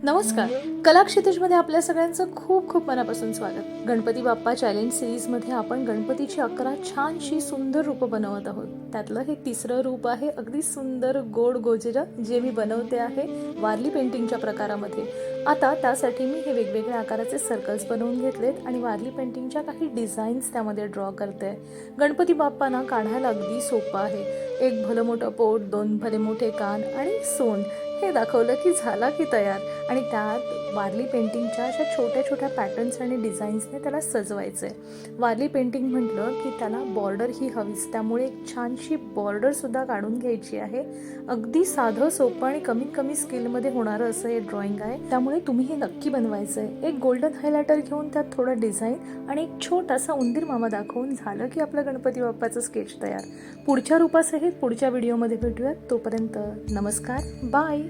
नमस्कार. कला क्षितिजमध्ये आपल्या सगळ्यांचं खूप खूप मनापासून स्वागत. गणपती बाप्पा चॅलेंज सिरीजमध्ये आपण गणपतीची 11 छानशी सुंदर रूपं बनवत आहोत. त्यातलं हे तिसरं रूप आहे अगदी सुंदर गोड गोजिरं, जे मी बनवते आहे वारली पेंटिंगच्या प्रकारामध्ये. आता त्यासाठी मी हे वेगवेगळ्या आकाराचे सर्कल्स बनवून घेतलेत आणि वारली पेंटिंगच्या काही डिझाईन्स त्यामध्ये ड्रॉ करते. गणपती बाप्पांना काढायला अगदी सोपं आहे. एक भलं मोठं पोट, 2 भले मोठे कान आणि सोंड हे दाखवलं की झाला की तयार. आणि त्यात वारली पेंटिंगच्या अशा छोट्या छोट्या पॅटर्न्स आणि डिझाईन्सने त्याला सजवायचं आहे. वारली पेंटिंग म्हटलं की त्याला बॉर्डर ही हवीच, त्यामुळे एक छानशी बॉर्डरसुद्धा काढून घ्यायची आहे. अगदी साधं सोपं आणि कमीत कमी स्किलमध्ये होणारं असं हे ड्रॉइंग आहे, त्यामुळे तुम्ही हे नक्की बनवायचं आहे. एक गोल्डन हायलायटर घेऊन त्यात थोडं डिझाईन आणि एक छोटासा उंदीर मामा दाखवून झालं की आपलं गणपती बाप्पाचं स्केच तयार. पुढच्या रूपासहित पुढच्या व्हिडिओमध्ये भेटूयात. तोपर्यंत नमस्कार, बाय.